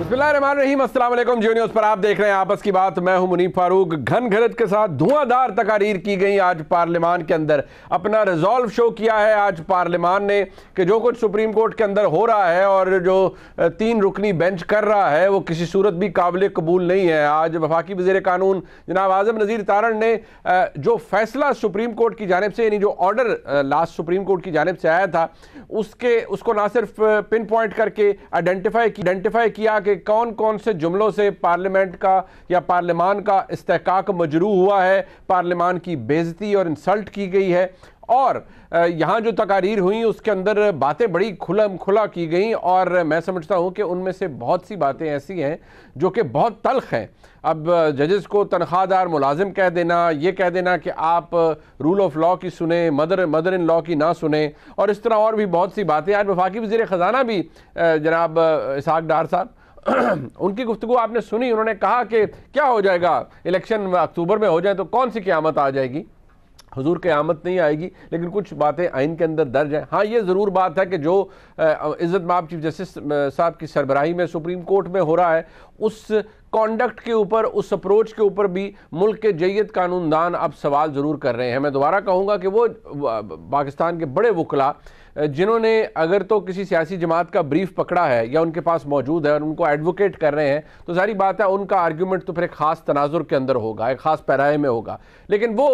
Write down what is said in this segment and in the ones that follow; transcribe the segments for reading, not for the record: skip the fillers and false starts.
बिस्मिल्लाहिर्रहमानिर्रहीम, अस्सलाम वालेकुम। जियो न्यूज़ पर आप देख रहे हैं आपस की बात। मैं हूं मुनीफ फारूक। घन घरत के साथ धुआंधार तकारीर की गई आज पार्लियामान के अंदर। अपना रिजॉल्व शो किया है आज पार्लियामान ने कि जो कुछ सुप्रीम कोर्ट के अंदर हो रहा है और जो 3 रुकनी बेंच कर रहा है वो किसी सूरत भी काबिल कबूल नहीं है। आज वफाकी वज़ीर कानून जनाब आज़म नज़ीर तारण ने जो फैसला सुप्रीम कोर्ट की जानिब से, यानी जो ऑर्डर लास्ट सुप्रीम कोर्ट की जानिब से आया था, उसको ना सिर्फ पिन पॉइंट करके आइडेंटिफाई किया कि कौन कौन से जुमलों से पार्लियामेंट का या पार्लियामान का इस्तेहकाक मजरू हुआ है, पार्लियामान की बेइज्जती और इंसल्ट की गई है। और यहाँ जो तकारीर हुई उसके अंदर बातें बड़ी खुला की गई और मैं समझता हूँ कि उनमें से बहुत सी बातें ऐसी हैं जो कि बहुत तल्ख हैं। अब जजेस को तनख्वाहदार मुलाजिम कह देना, ये कह देना कि आप रूल ऑफ लॉ की सुने, मदर इन लॉ की ना सुने, और इस तरह और भी बहुत सी बातें। आज वफाकी वज़ीर ख़जाना भी जनाब इसहाक डार साहब उनकी गुफ्तगू आपने सुनी। उन्होंने कहा कि क्या हो जाएगा, इलेक्शन अक्टूबर में हो जाए तो कौन सी क़यामत आ जाएगी। हुजूर क़यामत नहीं आएगी, लेकिन कुछ बातें आइन के अंदर दर्ज हैं। हाँ, ये ज़रूर बात है कि जो इज़्ज़त माब चीफ जस्टिस साहब की सरबराही में सुप्रीम कोर्ट में हो रहा है, उस कॉन्डक्ट के ऊपर, उस अप्रोच के ऊपर भी मुल्क के जय्यद कानूनदान अब सवाल ज़रूर कर रहे हैं। मैं दोबारा कहूँगा कि वो पाकिस्तान के बड़े वकला जिन्होंने अगर तो किसी सियासी जमात का ब्रीफ पकड़ा है या उनके पास मौजूद है और उनको एडवोकेट कर रहे हैं, तो सारी बात है उनका आर्ग्यूमेंट तो फिर एक ख़ास तनाजुर के अंदर होगा, एक ख़ास पैराए में होगा। लेकिन वो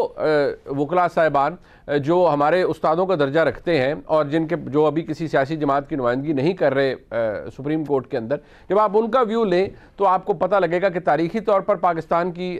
वकला साहिबान जो हमारे उस्तादों का दर्जा रखते हैं और जो अभी किसी सियासी जमात की नुमाइंदगी नहीं कर रहे सुप्रीम कोर्ट के अंदर, जब आप उनका व्यू लें तो आपको पता लगेगा कि तारीख़ी तौर पर पाकिस्तान की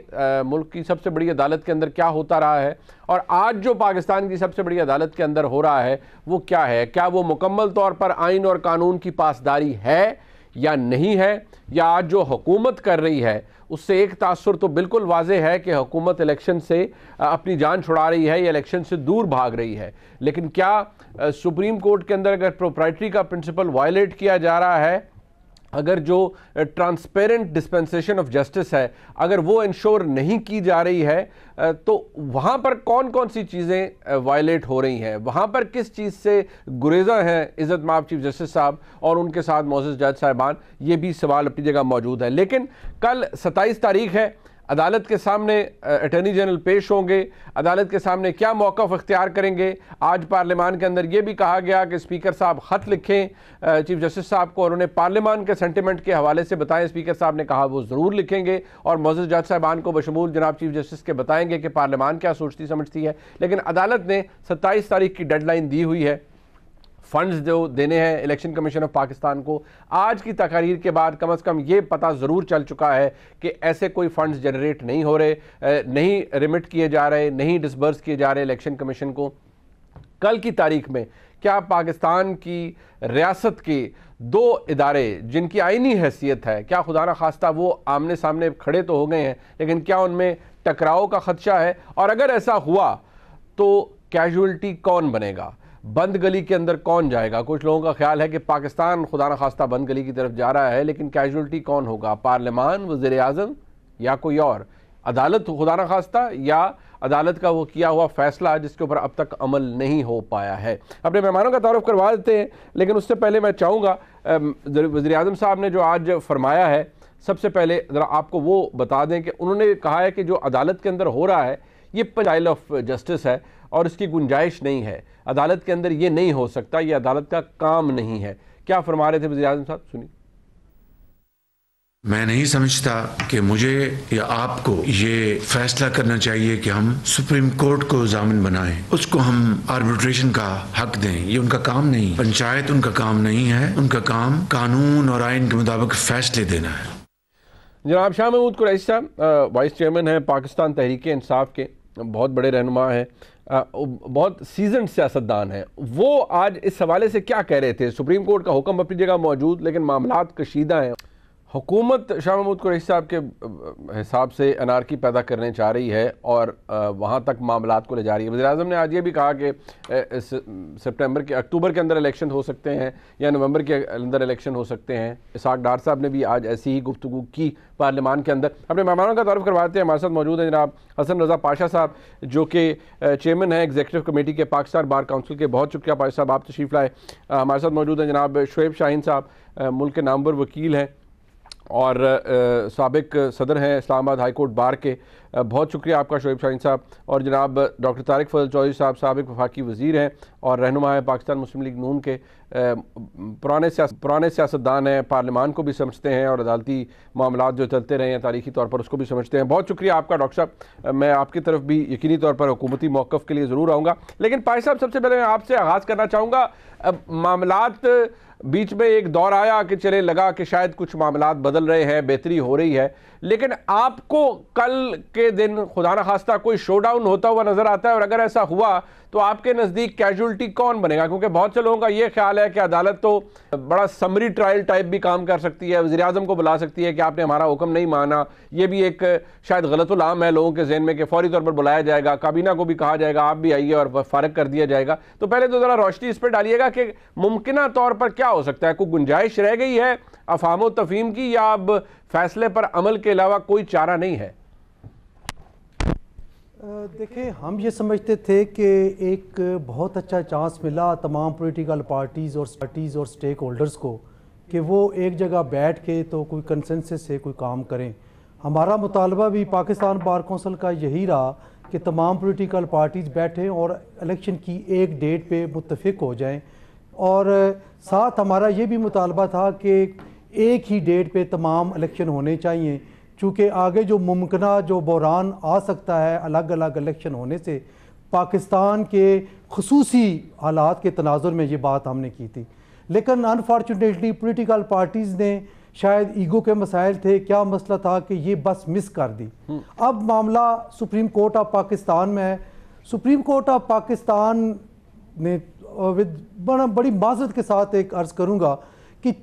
मुल्क की सबसे बड़ी अदालत के अंदर क्या होता रहा है और आज जो पाकिस्तान की सबसे बड़ी अदालत के अंदर हो रहा है वो क्या है। क्या वो मुकम्मल तौर पर आइन और कानून की पासदारी है या नहीं है, या आज जो हुकूमत कर रही है उससे एक तासुर तो बिल्कुल वाज़े है कि हुकूमत इलेक्शन से अपनी जान छुड़ा रही है या इलेक्शन से दूर भाग रही है। लेकिन क्या सुप्रीम कोर्ट के अंदर अगर प्रोप्राइटरी का प्रिंसिपल वायलेट किया जा रहा है, अगर जो ट्रांसपेरेंट डिस्पेंसेशन ऑफ जस्टिस है अगर वो इंश्योर नहीं की जा रही है, तो वहाँ पर कौन कौन सी चीज़ें वायलेट हो रही हैं, वहाँ पर किस चीज़ से गुरेज़ा हैं इज़्ज़त माब चीफ जस्टिस साहब और उनके साथ मौजूद जज साहिबान, ये भी सवाल अपनी जगह मौजूद है। लेकिन कल 27 तारीख है, अदालत के सामने अटॉर्नी जनरल पेश होंगे, अदालत के सामने क्या मौक़िफ़ इख्तियार करेंगे। आज पार्लियामान के अंदर ये भी कहा गया कि स्पीकर साहब ख़त लिखें चीफ जस्टिस साहब को और उन्हें पार्लियामान के सेंटिमेंट के हवाले से बताएं। स्पीकर साहब ने कहा वो ज़रूर लिखेंगे और मौजूद जज साहिबान को बशमूल जनाब चीफ जस्टिस के बताएंगे कि पार्लियामान क्या सोचती समझती है। लेकिन अदालत ने 27 तारीख की डेडलाइन दी हुई है फंड्स जो देने हैं इलेक्शन कमीशन ऑफ पाकिस्तान को। आज की तकारीर के बाद कम से कम ये पता ज़रूर चल चुका है कि ऐसे कोई फंड्स जनरेट नहीं हो रहे, नहीं रिमिट किए जा रहे, नहीं डिसबर्स किए जा रहे इलेक्शन कमीशन को। कल की तारीख में क्या पाकिस्तान की रियासत के 2 इदारे जिनकी आईनी हैसियत है, क्या खुदा न खास्ता वो आमने सामने खड़े तो हो गए हैं, लेकिन क्या उनमें टकराव का खदशा है? और अगर ऐसा हुआ तो कैजुअल्टी कौन बनेगा, बंद गली के अंदर कौन जाएगा? कुछ लोगों का ख्याल है कि पाकिस्तान खुदा न खास्ता बंद गली की तरफ जा रहा है, लेकिन कैजुअल्टी कौन होगा, पार्लियामान, वज़ीर आज़म या कोई और? अदालत खुदा न खास्ता या अदालत का वो किया हुआ फैसला जिसके ऊपर अब तक अमल नहीं हो पाया है। अपने मेहमानों का तारुफ करवा देते हैं, लेकिन उससे पहले मैं चाहूँगा वज़ीर आज़म साहब ने जो आज फरमाया है, सबसे पहले ज़रा आपको वो बता दें कि उन्होंने कहा है कि जो अदालत के अंदर हो रहा है ये पंचाइल ऑफ जस्टिस है और इसकी गुंजाइश नहीं है, अदालत के अंदर ये नहीं हो सकता, ये अदालत का काम नहीं है। क्या फरमा रहे थे वज़ीर आज़म साहब, सुनिए। मैं नहीं समझता कि मुझे या आपको ये फैसला करना चाहिए कि हम सुप्रीम कोर्ट को ज़ामिन बनाएं, उसको हम आर्बिट्रेशन का हक दें। ये उनका काम नहीं, पंचायत उनका काम नहीं है, उनका काम कानून और आइन के मुताबिक फैसले देना है। जनाब शाह महमूद कुरैशी साहब वाइस चेयरमैन हैं पाकिस्तान तहरीक इंसाफ के, बहुत बड़े रहनुमा हैं, बहुत सीजन सियासतदान हैं, वो आज इस हवाले से क्या कह रहे थे? सुप्रीम कोर्ट का हुक्म अपनी जगह मौजूद, लेकिन मामलात कशीदा हैं। हुकूमत शाह महमूद कुरैशी साहब के हिसाब से अनारकी पैदा करने चाह रही है और वहाँ तक मामलात को ले जा रही है। वज़ीर आज़म ने आज ये भी कहा कि अक्टूबर के अंदर इलेक्शन हो सकते हैं या नवंबर के अंदर इलेक्शन हो सकते हैं। इसहाक डार साहब ने भी आज ऐसी ही गुफ्तगू की पार्लियामान के अंदर। अपने मेहमानों का तारुफ करवाते हैं। हमारे साथ मौजूद हैं जनाब हसन रज़ा पाशा साहब, जो कि चेयरमैन हैं एग्जीक्यूटिव कमेटी के पाकिस्तान बार काउंसिल के। बहुत शुक्रिया पाशा साहब, आप तशरीफ़ लाए। हमारे साथ मौजूद हैं जनाब शुएब शाहीन साहब, मुल्क के नामवर वकील हैं और साबिक सदर हैं इस्लामाबाद हाई कोर्ट बार के। बहुत शुक्रिया आपका शोएब शाहीन साहब। और जनाब डॉक्टर तारिक फजल चौधरी साहब साबिक वफाकी वज़ीर हैं और रहनुमा है पाकिस्तान मुस्लिम लीग नून के, पुराने सियासतदान हैं, पार्लियामान को भी समझते हैं और अदालती मामलात जो चलते रहे हैं तारीखी तौर पर उसको भी समझते हैं। बहुत शुक्रिया आपका डॉक्टर साहब। मैं आपकी तरफ भी यकीनी तौर पर हुकूमती मौक़िफ़ के लिए ज़रूर आऊँगा। लेकिन पाई साहब, सबसे पहले मैं आपसे आगाज़ करना चाहूँगा, मामलात बीच में एक दौर आया कि चले लगा कि शायद कुछ मामलात बदल रहे हैं, बेहतरी हो रही है, लेकिन आपको कल के दिन खुदा न खास्ता कोई शो डाउन होता हुआ नजर आता है? और अगर ऐसा हुआ तो आपके नज़दीक कैजुअल्टी कौन बनेगा? क्योंकि बहुत से लोगों का ये ख्याल है कि अदालत तो बड़ा समरी ट्रायल टाइप भी काम कर सकती है, वज़ीर आज़म को बुला सकती है कि आपने हमारा हुक्म नहीं माना। ये भी एक शायद गलतुल आम है लोगों के जहन में कि फौरी तौर पर बुलाया जाएगा, काबीना को भी कहा जाएगा आप भी आइए और फारग कर दिया जाएगा। तो पहले तो ज़रा रोशनी इस पर डालिएगा कि मुमकिन तौर पर क्या हो सकता है, कोई गुंजाइश रह गई है अफहाम तफहीम की, या अब फैसले पर अमल के अलावा कोई चारा नहीं है? देखिए, हम ये समझते थे कि एक बहुत अच्छा चांस मिला तमाम पॉलिटिकल पार्टीज़ और स्टेक होल्डर्स को कि वो एक जगह बैठ के तो कोई कंसेंसस से कोई काम करें। हमारा मुतालबा भी पाकिस्तान बार कौंसिल का यही रहा कि तमाम पॉलिटिकल पार्टीज़ बैठें और इलेक्शन की एक डेट पे मुत्तफिक हो जाएं। और साथ हमारा ये भी मुतालबा था कि एक ही डेट पे तमाम इलेक्शन होने चाहिए, चूँकि आगे जो मुमकिना जो बहरान आ सकता है अलग अलग इलेक्शन होने से, पाकिस्तान के खुसूसी हालात के तनाजुर में ये बात हमने की थी। लेकिन अनफॉर्चुनेटली पॉलिटिकल पार्टीज़ ने शायद ईगो के मसाइल थे, क्या मसला था कि ये बस मिस कर दी। अब मामला सुप्रीम कोर्ट ऑफ पाकिस्तान में है। सुप्रीम कोर्ट ऑफ पाकिस्तान ने बड़ी माजरत के साथ एक अर्ज़ करूँगा कि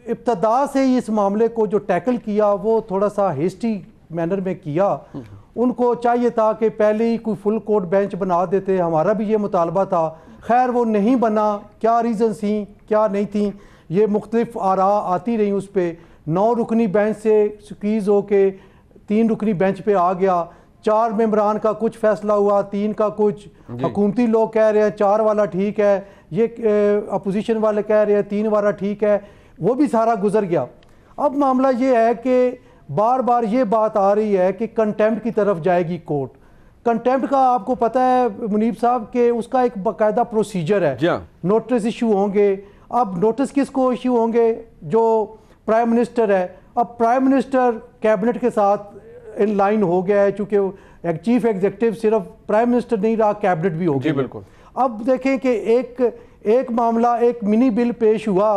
इब्तदा से ही इस मामले को जो टैकल किया वो थोड़ा सा हेस्टी मैनर में किया। उनको चाहिए था कि पहले ही कोई फुल कोर्ट बेंच बना देते, हमारा भी ये मुतालबा था। खैर वो नहीं बना, क्या रीज़न थी क्या नहीं थी, ये मुख्तलिफ आरा आती रही उस पर। 9 रुकनी बेंच से स्क्वीज़ हो के 3 रुकनी बेंच पे आ गया। 4 मेंबरान का कुछ फैसला हुआ, 3 का कुछ। हुकूमती लोग कह रहे हैं 4 वाला ठीक है, ये अपोजिशन वाले कह रहे हैं 3 वाला ठीक है, वो भी सारा गुजर गया। अब मामला ये है कि बार बार ये बात आ रही है कि कंटेम्प्ट की तरफ जाएगी कोर्ट। कंटेम्प्ट का आपको पता है मुनीब साहब कि उसका एक बाकायदा प्रोसीजर है, नोटिस इशू होंगे। अब नोटिस किसको इशू होंगे? जो प्राइम मिनिस्टर है। अब प्राइम मिनिस्टर कैबिनेट के साथ इन लाइन हो गया है, चूँकि एक चीफ एग्जीक्यूटिव सिर्फ प्राइम मिनिस्टर नहीं रहा, कैबिनेट भी हो गया। बिल्कुल। अब देखें कि एक मामला, एक मिनी बिल पेश हुआ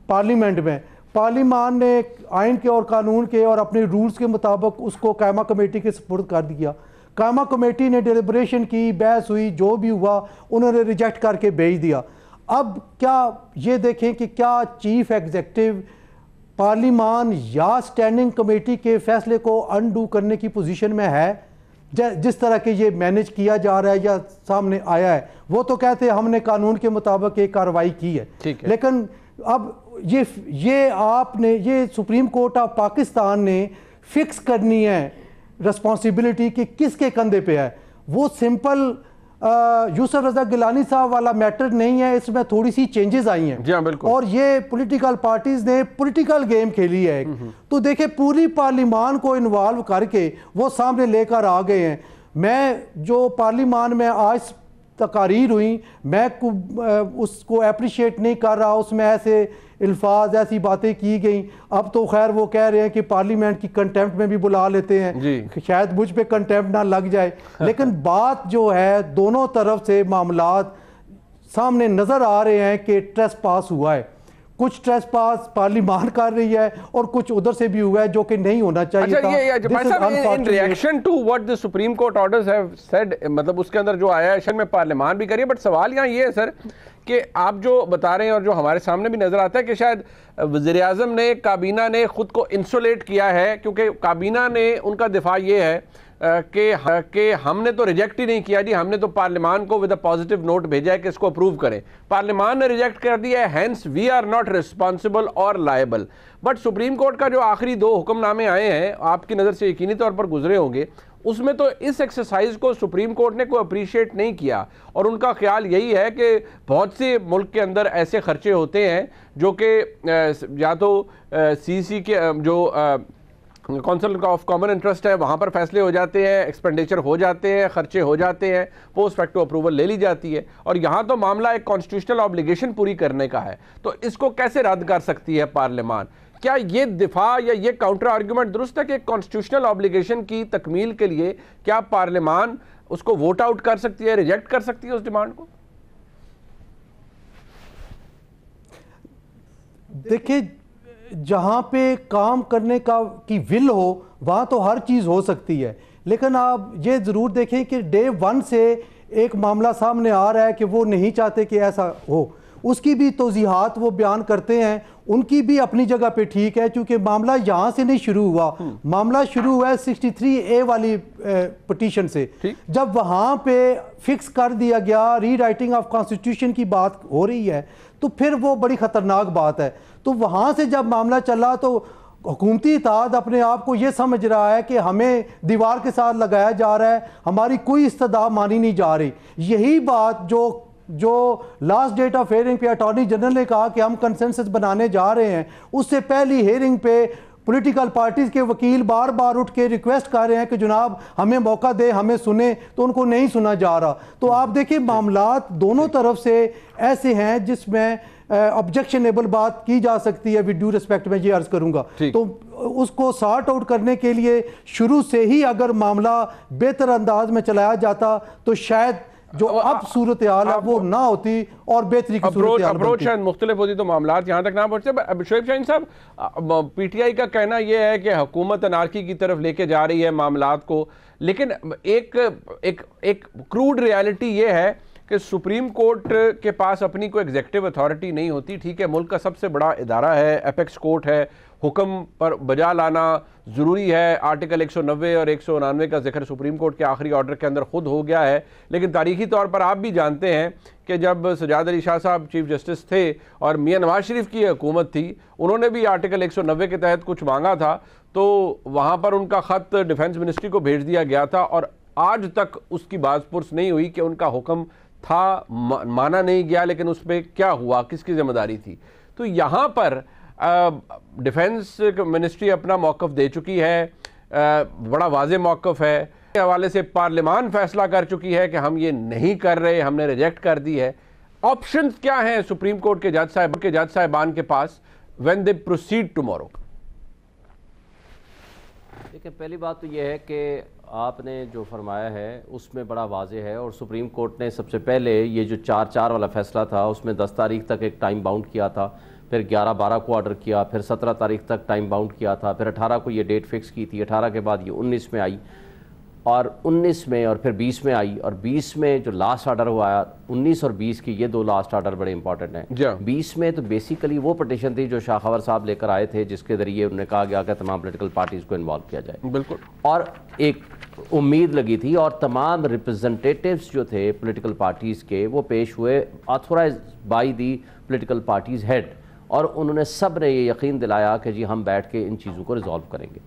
पार्लियामेंट में। पार्लियामान ने आइन के और कानून के और अपने रूल्स के मुताबिक उसको कायमा कमेटी के सुपुर्द कर दिया। कायमा कमेटी ने डेलिब्रेशन की, बहस हुई, जो भी हुआ उन्होंने रिजेक्ट करके भेज दिया। अब क्या ये देखें कि क्या चीफ एग्जीक्यूटिव पार्लियामान या स्टैंडिंग कमेटी के फैसले को अनडू करने की पोजीशन में है? जिस तरह के ये मैनेज किया जा रहा है या सामने आया है, वो तो कहते हैं हमने कानून के मुताबिक एक कार्रवाई की है, लेकिन अब ये सुप्रीम कोर्ट ऑफ पाकिस्तान ने फिक्स करनी है रिस्पॉन्सिबिलिटी कि किसके कंधे पे है। वो सिंपल यूसुफ रज़ा गिलानी साहब वाला मैटर नहीं है, इसमें थोड़ी सी चेंजेस आई हैं। जी हाँ, बिल्कुल। और ये पॉलिटिकल पार्टीज ने पॉलिटिकल गेम खेली है। तो देखे पूरी पार्लियामान को इन्वॉल्व करके वो सामने लेकर आ गए हैं। मैं जो पार्लियामान में आज तकारीर हुई, मैं उसको अप्रिशिएट नहीं कर रहा, उसमें ऐसे अल्फाज ऐसी बातें की गई। अब तो खैर वो कह रहे हैं कि पार्लियामेंट की कंटेम्प्ट में भी बुला लेते हैं, शायद मुझ पे कंटेम्प्ट ना लग जाए। लेकिन बात जो है, दोनों तरफ से मामलात सामने नजर आ रहे हैं कि ट्रेस पास हुआ है। कुछ ट्रेस पास पार्लियामान कर रही है और कुछ उधर से भी हुआ है जो कि नहीं होना चाहिए था। In reaction to what the supreme court orders have said, मतलब उसके अंदर जो आया है में पार्लियामान भी करिए, बट सवाल यहाँ ये है सर कि आप जो बता रहे हैं और जो हमारे सामने भी नजर आता है कि शायद वज़ीर आज़म ने, काबीना ने खुद को इंसुलेट किया है, क्योंकि काबीना ने, उनका दिफा ये है कि हमने तो रिजेक्ट ही नहीं किया जी, हमने तो पार्लियामान को विद अ पॉजिटिव नोट भेजा है कि इसको अप्रूव करें। पार्लियामान ने रिजेक्ट कर दिया है, hence we are not responsible और लायबल। बट सुप्रीम कोर्ट का जो आखिरी 2 हुक्मनामे आए हैं, आपकी नज़र से यकीनी तौर पर गुजरे होंगे, उसमें तो इस एक्सरसाइज को सुप्रीम कोर्ट ने कोई अप्रिशिएट नहीं किया और उनका ख्याल यही है कि बहुत से मुल्क के अंदर ऐसे खर्चे होते हैं जो कि या तो सीसी के जो काउंसिल ऑफ कॉमन इंटरेस्ट है वहाँ पर फैसले हो जाते हैं, एक्सपेंडिचर हो जाते हैं, खर्चे हो जाते हैं, पोस्ट फैक्टो अप्रूवल ले ली जाती है, और यहाँ तो मामला एक कॉन्स्टिट्यूशनल ऑब्लिगेशन पूरी करने का है। तो इसको कैसे रद्द कर सकती है पार्लियामान? क्या ये दिफा या ये काउंटर आर्ग्यूमेंट दुरुस्त है कि कॉन्स्टिट्यूशनल ऑब्लिगेशन की तकमील के लिए क्या पार्लियामान उसको वोट आउट कर सकती है, रिजेक्ट कर सकती है उस डिमांड को? देखिए, जहाँ पे काम करने की विल हो वहाँ तो हर चीज़ हो सकती है, लेकिन आप ये ज़रूर देखें कि डे 1 से एक मामला सामने आ रहा है कि वो नहीं चाहते कि ऐसा हो। उसकी भी तौज़ीहात वो बयान करते हैं, उनकी भी अपनी जगह पे ठीक है, क्योंकि मामला यहाँ से नहीं शुरू हुआ, मामला शुरू हुआ है 63A वाली पिटीशन से। जब वहाँ पे फिक्स कर दिया गया रीराइटिंग ऑफ कॉन्स्टिट्यूशन की बात हो रही है तो फिर वो बड़ी ख़तरनाक बात है। तो वहाँ से जब मामला चला तो हुकूमती इत्तेहाद अपने आप को ये समझ रहा है कि हमें दीवार के साथ लगाया जा रहा है, हमारी कोई इस्तदा मानी नहीं जा रही। यही बात जो लास्ट डेट ऑफ हेयरिंग पे अटॉर्नी जनरल ने कहा कि हम कंसेंसस बनाने जा रहे हैं, उससे पहली हेयरिंग पे पॉलिटिकल पार्टीज के वकील बार बार उठ के रिक्वेस्ट कर रहे हैं कि जनाब हमें मौका दे, हमें सुने, तो उनको नहीं सुना जा रहा। तो आप देखिए मामलात दोनों तरफ से ऐसे हैं जिसमें ऑब्जेक्शनेबल बात की जा सकती है। विद ड्यू रिस्पेक्ट मैं ये अर्ज करूंगा, तो उसको सॉर्ट आउट करने के लिए शुरू से ही अगर मामला बेहतर अंदाज में चलाया जाता तो शायद जो अब सूरत हाल है वो ना होती और बेहतरी की सूरत हाल अप्रोच शायद मुख्तलिफ होती तो मामलात यहाँ तक ना पहुँचते। शोएब शाहीन साहब, पीटीआई का कहना यह है कि हुकूमत अनारकी की तरफ लेके जा रही है मामलात को, लेकिन एक क्रूड रियलिटी ये है कि सुप्रीम कोर्ट के पास अपनी कोई एग्जेक्टिव अथॉरिटी नहीं होती। ठीक है, मुल्क का सबसे बड़ा इदारा है, एपेक्स कोर्ट है, हुक्म पर बजा लाना ज़रूरी है। आर्टिकल 190 और 199 का जिक्र सुप्रीम कोर्ट के आखिरी ऑर्डर के अंदर खुद हो गया है, लेकिन तारीखी तौर पर आप भी जानते हैं कि जब सजाद अली शाह साहब चीफ जस्टिस थे और मियां नवाज शरीफ की हुकूमत थी, उन्होंने भी आर्टिकल 190 के तहत कुछ मांगा था, तो वहाँ पर उनका ख़त डिफेंस मिनिस्ट्री को भेज दिया गया था और आज तक उसकी बाज़पुरस नहीं हुई कि उनका हुक्म था, माना नहीं गया, लेकिन उस पर क्या हुआ, किसकी जिम्मेदारी थी। तो यहाँ पर डिफेंस मिनिस्ट्री अपना मौक़िफ़ दे चुकी है, बड़ा वाज़ेह मौक़िफ़ है। इस हवाले से पार्लियामान फैसला कर चुकी है कि हम ये नहीं कर रहे, हमने रिजेक्ट कर दी है। ऑप्शंस क्या हैं सुप्रीम कोर्ट के जज साहिबान के पास व्हेन दे प्रोसीड टुमारो? देखिए, पहली बात तो यह है कि आपने जो फरमाया है उसमें बड़ा वाज़ेह है, और सुप्रीम कोर्ट ने सबसे पहले ये जो 4-4 वाला फैसला था उसमें 10 तारीख तक एक टाइम बाउंड किया था, फिर 11-12 को ऑर्डर किया, फिर 17 तारीख तक टाइम बाउंड किया था, फिर 18 को ये डेट फिक्स की थी, 18 के बाद ये 19 में आई और 19 में और फिर 20 में आई, और 20 में जो लास्ट ऑर्डर हुआ 19 और 20 की, ये 2 लास्ट ऑर्डर बड़े इंपॉर्टेंट हैं। 20 में तो बेसिकली वो पटिशन थी जो शाह खबर साहब लेकर आए थे, जिसके ज़रिए उन्होंने कहा गया कि तमाम पॉलिटिकल पार्टीज़ को इन्वॉल्व किया जाए। बिल्कुल, और एक उम्मीद लगी थी और तमाम रिप्रेजेंटेटिव्स जो थे पॉलिटिकल पार्टीज़ के वो पेश हुए authorise by the political parties head, और उन्होंने सब ने ये यकीन दिलाया कि जी हम बैठ के इन चीज़ों को रिजॉल्व करेंगे।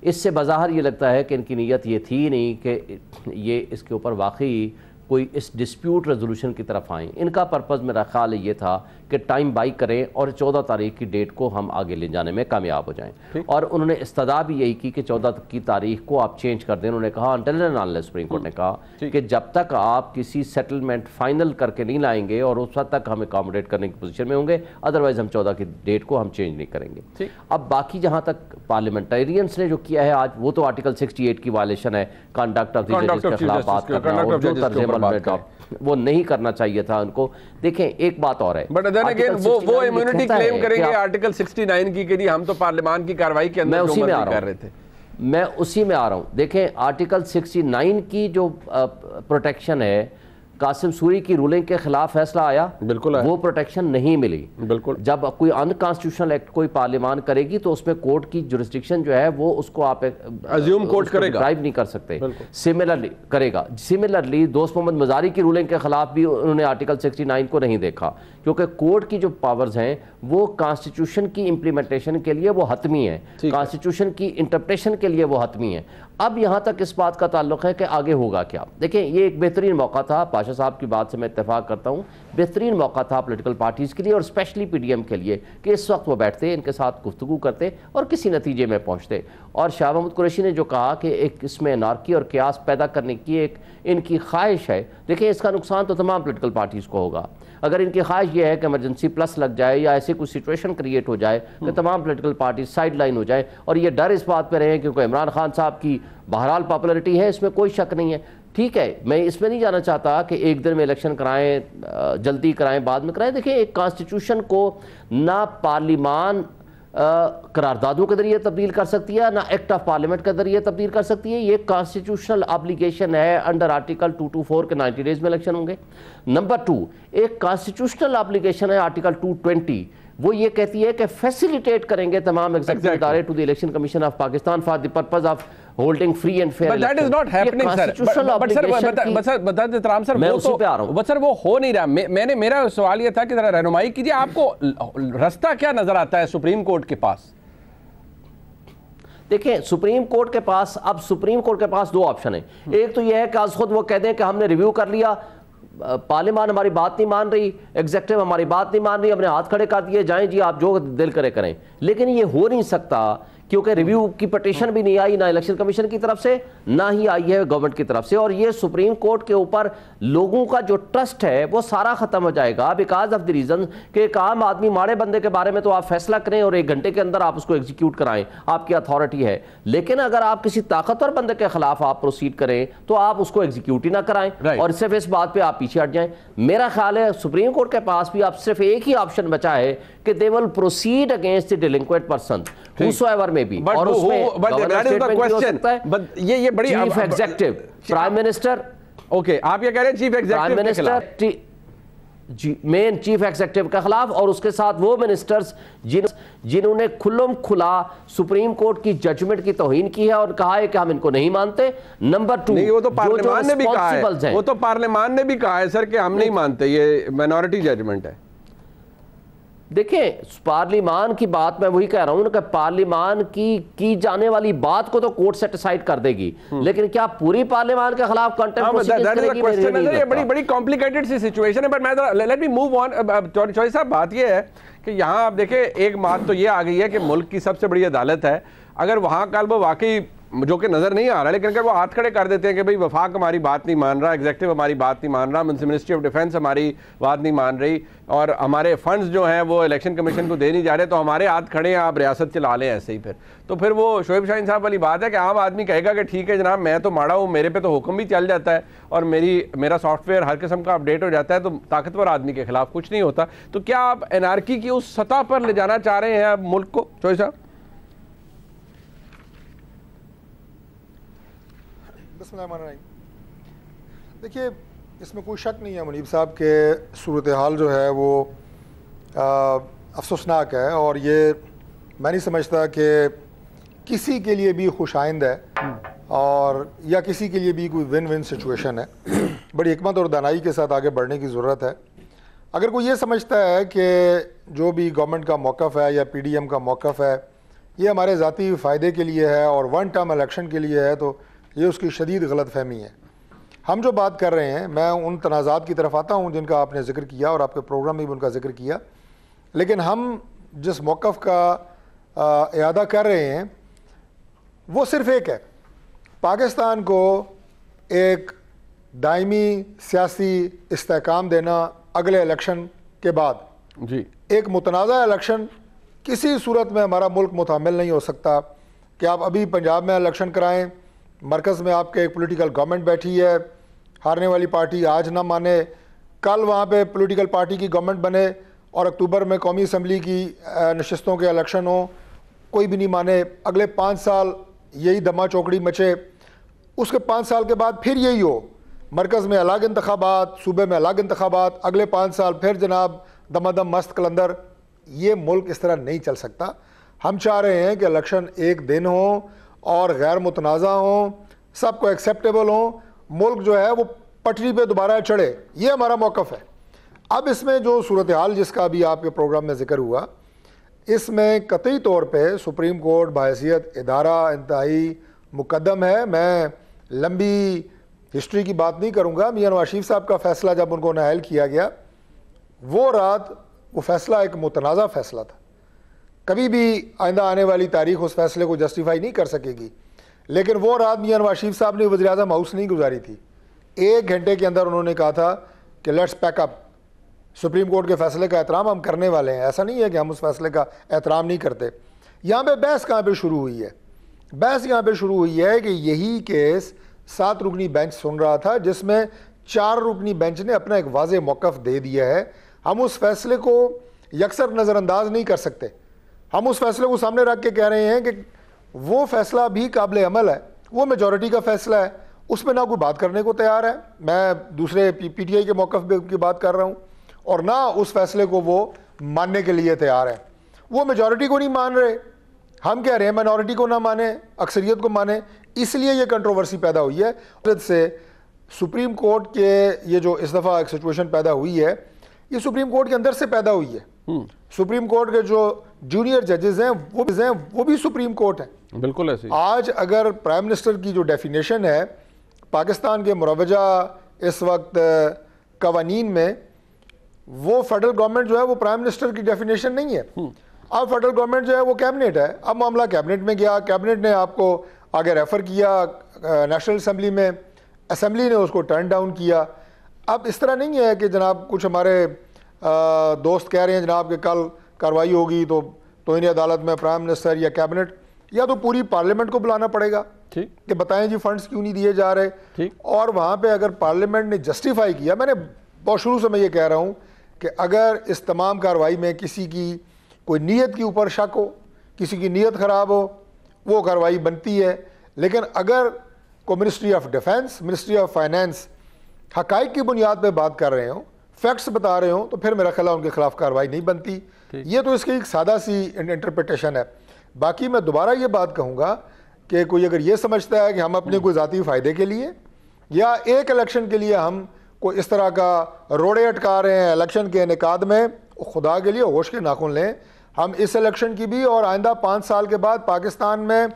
इससे बाज़ाहिर ये लगता है कि इनकी नीयत ये थी नहीं कि ये इसके ऊपर वाकई कोई इस डिस्प्यूट रेजोल्यूशन की तरफ आएँ। इनका पर्पज़ मेरा ख्याल ये था कि टाइम बाई करें और 14 तारीख की डेट को हम आगे ले जाने में कामयाब हो जाएं, और उन्होंने इस्तदा भी यही की कि 14 की तारीख को आप चेंज कर दें। उन्होंने कहा until and unless, supreme court ने कहा कि जब तक आप किसी सेटलमेंट फाइनल करके नहीं लाएंगे और उस वक्त तक हम अकोमोडेट करने की पोजीशन में होंगे, अदरवाइज हम 14 की डेट को हम चेंज नहीं करेंगे। अब बाकी जहाँ तक पार्लियामेंटेरियंस ने जो किया है आज, वो तो आर्टिकल 68 की वायलेशन है, कंडक्ट ऑफ द जजेस के खिलाफ बात करना, और जो तर्जुमा वो नहीं करना चाहिए था उनको। देखें, एक बात और है, बट देन अगेन वो इम्यूनिटी क्लेम करेंगे आर्टिकल 69 की, के लिए हम तो पार्लियामान की कार्रवाई के अंदर उसी में कर रहे थे। मैं उसी में आ रहा हूं। देखें, आर्टिकल 69 की जो प्रोटेक्शन है कासिम सूरी की रूलिंग के खिलाफ फैसला आया, बिल्कुल आया। वो प्रोटेक्शन नहीं मिली। बिल्कुल। जब कोई अनकॉन्स्टिट्यूशनल एक्ट कोई पार्लियामान करेगी तो उसमें कोर्ट की जुरिस्डिक्शन जो है वो उसको आप अज्यूम कोर्ट करेगा, ड्राइव नहीं कर सकते। सिमिलरली करेगा। सिमिलरली दोस्त मोहम्मद मजारी की रूलिंग के खिलाफ भी उन्होंने आर्टिकल 69 को नहीं देखा, क्योंकि कोर्ट की जो पावर्स हैं वो कॉन्स्टिट्यूशन की इंप्लीमेंटेशन के लिए वो हतमी है, कॉन्स्टिट्यूशन की इंटरप्रिटेशन के लिए वो हतमी है। अब यहाँ तक इस बात का ताल्लुक है कि आगे होगा क्या। देखिए, ये एक बेहतरीन मौका था, पाशा साहब की बात से मैं इत्तेफाक करता हूँ, बेहतरीन मौका था पॉलिटिकल पार्टीज़ के लिए और स्पेशली पीडीएम के लिए कि इस वक्त वो बैठते, इनके साथ गुफ्तगू करते और किसी नतीजे में पहुँचते। और शाह महमूद कुरैशी ने जो कहा कि एक इसमें अनार्की और क्यास पैदा करने की एक इनकी ख्वाहिश है, देखिए इसका नुकसान तो तमाम पॉलिटिकल पार्टीज़ को होगा। अगर इनकी ख्वाहिश ये है कि इमरजेंसी प्लस लग जाए या ऐसी कुछ सिचुएशन क्रिएट हो जाए कि तमाम पॉलिटिकल पार्टी साइड लाइन हो जाए, और ये डर इस बात पे रहे क्योंकि इमरान खान साहब की बहरहाल पॉपुलरिटी है, इसमें कोई शक नहीं है। ठीक है, मैं इसमें नहीं जाना चाहता कि एक दिन में इलेक्शन कराएं, जल्दी कराएं, बाद में कराएं। देखिए, एक कॉन्स्टिट्यूशन को ना पार्लियामान करारदादों के जरिए तब्दील कर सकती है, ना एक्ट ऑफ पार्लियामेंट के जरिए तब्दील कर सकती है। ये कॉन्स्टिट्यूशनल ऑब्लिगेशन है, अंडर आर्टिकल 224 के 90 डेज में इलेक्शन होंगे। नंबर 2, एक कॉन्स्टिट्यूशनल ऑब्लिगेशन है आर्टिकल 220, वो ये कहती है कि फैसिलिटेट करेंगे तमाम एग्जीक्यूटिव इदारे to the election commission of Pakistan for the purpose of holding free and fair. But that is not happening sir. बता देते राम सर, मैं उसी पे आ रहा हूं। बट सर वो हो नहीं रहा। मैंने मेरा सवाल ये था कि जरा रहनुमाई कीजिए, आपको रास्ता क्या नजर आता है सुप्रीम कोर्ट के पास? देखिए, सुप्रीम कोर्ट के पास दो ऑप्शन है। एक तो यह है कि आज खुद वो कह दें कि हमने रिव्यू कर लिया, पार्लियामान हमारी बात नहीं मान रही, एग्जीक्यूटिव हमारी बात नहीं मान रही, हमने हाथ खड़े कर दिए, जाएं जी आप जो दिल करे करें। लेकिन ये हो नहीं सकता क्योंकि रिव्यू की पिटीशन भी नहीं आई, ना इलेक्शन कमीशन की तरफ से, ना ही आई है गवर्नमेंट की तरफ से। और ये सुप्रीम कोर्ट के ऊपर लोगों का जो ट्रस्ट है वो सारा खत्म हो जाएगा बिकॉज ऑफ द रीजन कि एक आम आदमी माड़े बंदे के बारे में तो आप फैसला करें और 1 घंटे के अंदर आप उसको एग्जीक्यूट कराएं, आपकी अथॉरिटी है। लेकिन अगर आप किसी ताकतवर बंदे के खिलाफ आप प्रोसीड करें तो आप उसको एग्जीक्यूट ही ना कराएं और सिर्फ इस बात पर आप पीछे हट जाएं। मेरा ख्याल है सुप्रीम कोर्ट के पास भी आप सिर्फ एक ही ऑप्शन बचा है कि they will proceed against the delinquent person whosoever may be। और उसमें ये बड़ी chief executive, prime minister, okay आप ये कह रहे हैं chief executive prime minister, main chief executive के खिलाफ, और उसके साथ वो मिनिस्टर्स जिन्होंने खुल्लम खुला सुप्रीम कोर्ट की जजमेंट की तौहीन की है और कहा है कि हम इनको नहीं मानते। नंबर 2, नहीं, वो तो पार्लियामान ने भी कहा है, वो तो पार्लियामान ने भी कहा है सर कि हम नहीं मानते, ये माइनॉरिटी जजमेंट है। देखिए, पार्लियामान की बात मैं वही कह रहा हूं कि पार्लियामान की जाने वाली बात को तो कोर्ट सेटिसाइड कर देगी, लेकिन क्या पूरी पार्लियामान के खिलाफ कंटेम्प्ट प्रोसीजर्स करेगी? ये बड़ी कॉम्प्लिकेटेड सी सिचुएशन है। बट मैं let me move on. Chaudhary sahab, बात ये है कि यहाँ आप देखें, एक बात तो ये आ गई है कि मुल्क की सबसे बड़ी अदालत है, अगर वहाँ कल वो वाकई जो कि नजर नहीं आ रहा, लेकिन अगर वो हाथ खड़े कर देते हैं कि भाई वफाक हमारी बात नहीं मान रहा, एग्जीक्यूटिव हमारी बात नहीं मान रहा, मिनिस्ट्री ऑफ डिफेंस हमारी बात नहीं मान रही और हमारे फंड्स जो हैं वो इलेक्शन कमीशन को दे नहीं जा रहे, तो हमारे हाथ खड़े हैं, आप रियासत चला लें ऐसे ही। तो फिर वो शोएब शाहीन साहब वाली बात है कि आम आदमी कहेगा कि ठीक है जनाब, मैं तो माड़ा हूँ, मेरे पे तो हुक्म भी चल जाता है और मेरा सॉफ्टवेयर हर किस्म का अपडेट हो जाता है, तो ताकतवर आदमी के खिलाफ कुछ नहीं होता। तो क्या आप एनआरकी की उस सतह पर ले जाना चाह रहे हैं मुल्क को, शोएब साहब? देखिए, इसमें कोई शक नहीं है मुनीब साहब के सूरत हाल जो है वो अफसोसनाक है और ये मैं नहीं समझता कि किसी के लिए भी खुशाइंद है और या किसी के लिए भी कोई विन विन सिचुएशन है। बड़ी हिकमत और दानाई के साथ आगे बढ़ने की ज़रूरत है। अगर कोई ये समझता है कि जो भी गवर्नमेंट का मौक़िफ़ है या पीडीएम का मौक़िफ़ है ये हमारे ज़ाती फ़ायदे के लिए है और 1 टर्म इलेक्शन के लिए है, तो ये उसकी शदीद गलतफहमी है। हम जो बात कर रहे हैं, मैं उन तनाज़ात की तरफ आता हूँ जिनका आपने जिक्र किया और आपके प्रोग्राम में भी उनका जिक्र किया, लेकिन हम जिस मौक़िफ़ का इयादा कर रहे हैं वो सिर्फ़ एक है, पाकिस्तान को एक दायमी सियासी इस्तेहकाम देना अगले इलेक्शन के बाद। जी, एक मुतनाज़ा इलेक्शन किसी सूरत में हमारा मुल्क मुतामिल नहीं हो सकता कि आप अभी पंजाब में इलेक्शन कराएं, मरकज़ में आपके एक पॉलिटिकल गवर्नमेंट बैठी है, हारने वाली पार्टी आज ना माने, कल वहाँ पे पॉलिटिकल पार्टी की गवर्नमेंट बने और अक्टूबर में कौमी असम्बली की नशस्तों के इलेक्शन हो, कोई भी नहीं माने, अगले 5 साल यही दमा चौकड़ी मचे, उसके 5 साल के बाद फिर यही हो, मरकज़ में अलग इंतखाबात, सूबे में अलग इंतखाबात, अगले 5 साल फिर जनाब दमादम मस्त कलंदर। ये मुल्क इस तरह नहीं चल सकता। हम चाह रहे हैं कि इलेक्शन एक दिन हो और गैर मुतनाज़ा हो, सबको एक्सेप्टेबल हो, मुल्क जो है वो पटरी पे दोबारा चढ़े, ये हमारा मौक़िफ़ है। अब इसमें जो सूरत हाल जिसका अभी आपके प्रोग्राम में जिक्र हुआ, इसमें कतई तौर पे सुप्रीम कोर्ट बहैसियत इदारा इंतहाई मुकद्दम है। मैं लंबी हिस्ट्री की बात नहीं करूँगा। मियां नवाज शरीफ साहब का फ़ैसला जब उनको नाअहल किया गया, वो रात वो फ़ैसला एक मुतनाज़ा फ़ैसला था। कभी भी आइंदा आने वाली तारीख उस फैसले को जस्टिफाई नहीं कर सकेगी, लेकिन वो रात मियां नवाज शरीफ साहब ने वज़ीर आज़म हाउस नहीं गुजारी थी। 1 घंटे के अंदर उन्होंने कहा था कि let's pack up, supreme court के फैसले का एहतराम हम करने वाले हैं। ऐसा नहीं है कि हम उस फैसले का एहतराम नहीं करते। यहाँ पे बहस कहाँ पे शुरू हुई है? बहस यहाँ पे शुरू हुई है कि यही केस 7 रुकनी बेंच सुन रहा था, जिसमें 4 रुकनी बेंच ने अपना एक वाज़े मौक़िफ़ दे दिया है। हम उस फैसले को यकसर नज़रअंदाज नहीं कर सकते। हम उस फैसले को सामने रख के कह रहे हैं कि वो फैसला भी काबिल अमल है, वो मेजॉरिटी का फैसला है, उस पर ना कोई बात करने को तैयार है। मैं दूसरे PTI के मौक़िफ़ की बात कर रहा हूँ, और ना उस फैसले को वो मानने के लिए तैयार है। वो मेजॉरिटी को नहीं मान रहे, हम कह रहे हैं माइनॉरिटी को ना माने, अक्सरियत को माने, इसलिए ये कंट्रोवर्सी पैदा हुई है। से सुप्रीम कोर्ट के ये जो इस दफ़ा एक सिचुएशन पैदा हुई है, ये सुप्रीम कोर्ट के अंदर से पैदा हुई है। सुप्रीम कोर्ट के जो जूनियर जजेस हैं वो भी सुप्रीम कोर्ट हैं। बिल्कुल ऐसे। आज अगर प्राइम मिनिस्टर की जो डेफिनेशन है पाकिस्तान के मुरवजा इस वक्त कवानीन में, वो फेडरल गवर्नमेंट जो है वो प्राइम मिनिस्टर की डेफिनेशन नहीं है। अब फेडरल गवर्नमेंट जो है वो कैबिनेट है। अब मामला कैबिनेट में गया, कैबिनेट ने आपको आगे रेफ़र किया नेशनल असम्बली में, असम्बली ने उसको टर्न डाउन किया। अब इस तरह नहीं है कि जनाब कुछ हमारे दोस्त कह रहे हैं जनाब कि कल कार्रवाई होगी तो इन्हें अदालत में प्राइम मिनिस्टर या कैबिनेट या तो पूरी पार्लियामेंट को बुलाना पड़ेगा, ठीक, कि बताएं जी फंड्स क्यों नहीं दिए जा रहे, ठीक। और वहाँ पे अगर पार्लियामेंट ने जस्टिफाई किया, मैंने बहुत शुरू से मैं ये कह रहा हूँ कि अगर इस तमाम कार्रवाई में किसी की कोई नीयत के ऊपर शक हो, किसी की नीयत ख़राब हो, वो कार्रवाई बनती है। लेकिन अगर को ministry of defence, ministry of finance हक़ाइक़ की बुनियाद पे बात कर रहे हो, फैक्ट्स बता रहे हो, तो फिर मेरा ख्याल है उनके खिलाफ कार्रवाई नहीं बनती। ये तो इसकी एक सादा सी इंटरप्रिटेशन है। बाकी मैं दोबारा ये बात कहूँगा कि कोई अगर ये समझता है कि हम अपने कोई ज़ाती फ़ायदे के लिए या एक इलेक्शन के लिए हम कोई इस तरह का रोड़े अटका रहे हैं इलेक्शन के इनेकाद में, खुदा के लिए होश के नाखून लें। हम इस इलेक्शन की भी और आइंदा 5 साल के बाद पाकिस्तान में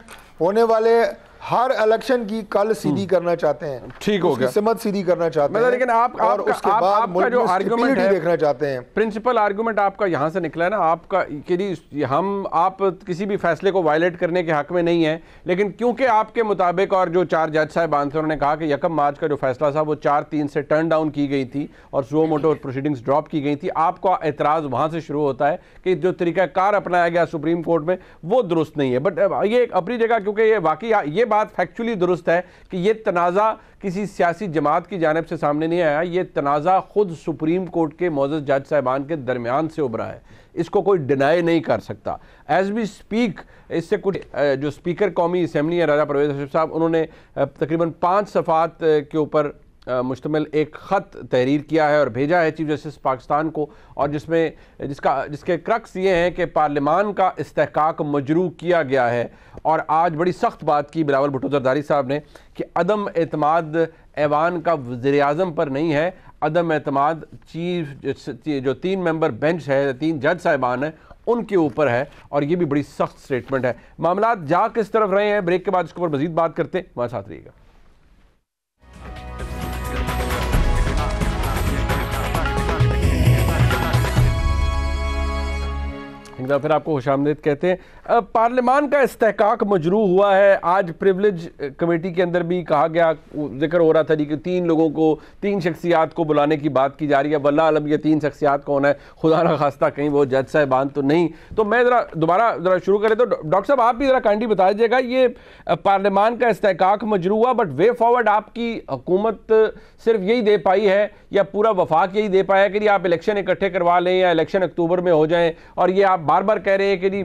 होने वाले हर इलेक्शन की कल सीधी करना चाहते हैं। ठीक हो गया, सिमत सीधी करना चाहते हैं। लेकिन आप और उसके बाद आपका जो आर्गुमेंट है, देखना चाहते हैं, प्रिंसिपल आर्गुमेंट आपका यहाँ से निकला है ना, आपका कि आप किसी भी फैसले को वायलेट करने के हक में नहीं है, लेकिन क्योंकि आपके मुताबिक और जो 4 जज साहिबान थे उन्होंने कहा कि 1 मार्च का जो फैसला था वो 4-3 से टर्न डाउन की गई थी और सुओ मोटो प्रोसीडिंग्स ड्रॉप की गई थी, आपका एतराज़ वहाँ से शुरू होता है कि जो तरीक़ाकार अपनाया गया सुप्रीम कोर्ट में वो दुरुस्त नहीं है। बट ये अपनी जगह, क्योंकि ये वाकई ये बात फैक्चुअली दुरुस्त है कि ये तनाज़ा किसी सियासी जमात की जानिब से सामने नहीं आया, ये तनाज़ा खुद सुप्रीम कोर्ट के मौजूद जज साहिबान के दरमियान से उभरा है, इसको कोई डिनाई नहीं कर सकता। एज वी स्पीक, इससे कुछ जो स्पीकर कौमी असम्बली है राजा परवेज़ अशरफ साहब, उन्होंने तकरीबन 5 सफ़ात के ऊपर मुश्तमिल एक ख़त तहरीर किया है और भेजा है चीफ जस्टिस पाकिस्तान को, और जिसके क्रक्स ये हैं कि पार्लियामान का इस्तेहकाक मजरू किया गया है। और आज बड़ी सख्त बात की बिलावल भुट्टो ज़रदारी साहब ने कि अदम एतमाद ऐवान का वज़ीर आज़म पर नहीं है, अदम एतमाद जो 3 मेंबर बेंच है, 3 जज साहिबान हैं, उनके ऊपर है। और ये भी बड़ी सख्त स्टेटमेंट है। मामला जा किस तरफ रहे हैं, ब्रेक के बाद इसके ऊपर मज़ीद बात करते हैं, हमारे साथ रहिएगा। एक बार फिर आपको खुशामदीद कहते हैं। पार्लियामान का इस्तेहकाक मजरू हुआ है। आज प्रिविलेज कमेटी के अंदर भी कहा गया, जिक्र हो रहा था कि 3 लोगों को, 3 शख्सियात को बुलाने की बात की जा रही है। वल्लाह अलम ये 3 शख्सियात कौन है, खुदा ना खास्ता कहीं वो जज साहिबान तो नहीं। तो मैं ज़रा शुरू करें तो डॉक्टर साहब आप भी ज़रा काइंडली बता दीजिएगा, ये पार्लियामान का इस्तेहकाक मजरू हुआ, बट वे फॉरवर्ड आपकी हुकूमत सिर्फ यही दे पाई है या पूरा वफाक यही दे पाया कि आप इलेक्शन इकट्ठे करवा लें या इलेक्शन अक्टूबर में हो जाएँ और ये आप बार बार कह रहे हैं कि जी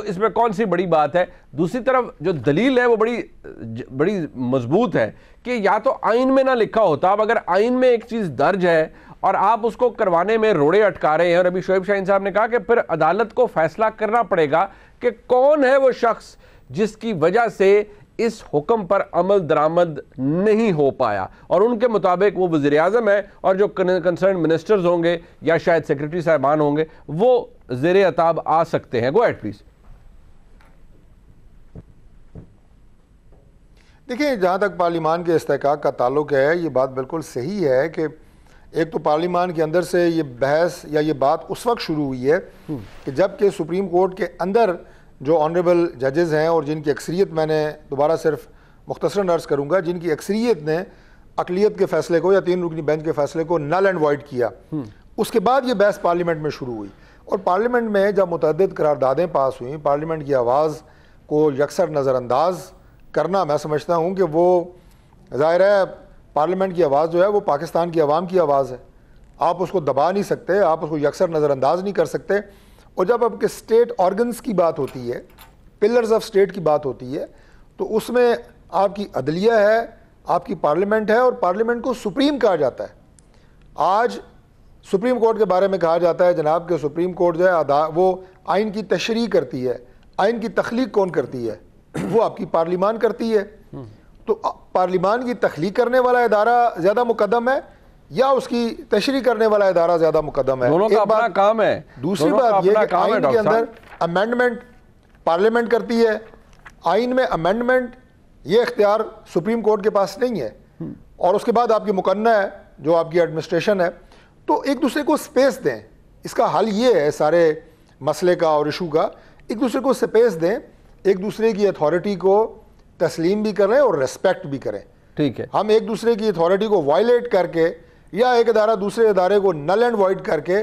इसमें कौन सी बड़ी बात है। दूसरी तरफ जो दलील है वो बड़ी मजबूत है कि या तो आइन में ना लिखा होता। अब अगर आइन में एक चीज़ दर्ज है और आप उसको करवाने में रोड़े अटका रहे हैं, और अभी शोएब शाहीन साहब ने कहा कि फिर अदालत को फैसला करना पड़ेगा कि कौन है वो शख्स जिसकी वजह से इस हुक्म पर अमल दरामद नहीं हो पाया, और उनके मुताबिक वो वज़ीर आज़म है और जो कंसर्न मिनिस्टर्स होंगे या शायद सेक्रेटरी साहबान होंगे वो ज़ेरे अताब आ सकते हैं। Go at please. देखिए, जहाँ तक पार्लिमान के इस्तेहकाक का ताल्लुक है, ये बात बिल्कुल सही है कि एक तो पार्लिमान के अंदर से ये बहस या ये बात उस वक्त शुरू हुई है कि जबकि सुप्रीम कोर्ट के अंदर जो ऑनरेबल जजेज़ हैं और जिनकी अक्सरियत, मैंने दोबारा सिर्फ मुख्तसरन अर्ज़ करूँगा, जिनकी अक्सरियत ने अक़लियत के फ़ैसले को या 3 रुकनी बेंच के फ़ैसले को नल एंड वाइड किया, उसके बाद ये बहस पार्लियामेंट में शुरू हुई। और पार्लियामेंट में जब मुतअद्दिद करारदादें पास हुई, पार्लियामेंट की आवाज़ को यकसर नज़रअंदाज करना, मैं समझता हूँ कि वो ज़ाहिर है पार्लियामेंट की आवाज़ जो है वो पाकिस्तान की आवाम की आवाज़ है, आप उसको दबा नहीं सकते, आप उसको यकसर नज़रअंदाज नहीं कर सकते। और जब आपके स्टेट ऑर्गन्स की बात होती है, पिलर्स ऑफ स्टेट की बात होती है, तो उसमें आपकी अदलिया है, आपकी पार्लियामेंट है, और पार्लियामेंट को सुप्रीम कहा जाता है। आज सुप्रीम कोर्ट के बारे में कहा जाता है जनाब कि सुप्रीम कोर्ट जो है वो आइन की तशरीह करती है, आइन की तख्लीक कौन करती है? वो आपकी पार्लिमान करती है। तो पार्लिमान की तख्लीक करने वाला इदारा ज़्यादा मुकद्दम है या उसकी तशरीह करने वाला इदारा ज़्यादा मुकद्दम है? दोनों का अपना काम है। दूसरी बात यह कि आइन के अंदर अमेंडमेंट पार्लियामेंट करती है, आइन में अमेंडमेंट ये इख्तियार सुप्रीम कोर्ट के पास नहीं है, और उसके बाद आपकी मुकन्ना है जो आपकी एडमिनिस्ट्रेशन है। तो एक दूसरे को स्पेस दें, इसका हल ये है सारे मसले का और इशू का, एक दूसरे को स्पेस दें, एक दूसरे की अथॉरिटी को तस्लीम भी करें और रेस्पेक्ट भी करें। ठीक है, हम एक दूसरे की अथॉरिटी को वायलेट करके या एक इदारा दूसरे इदारे को नल एंड वाइड करके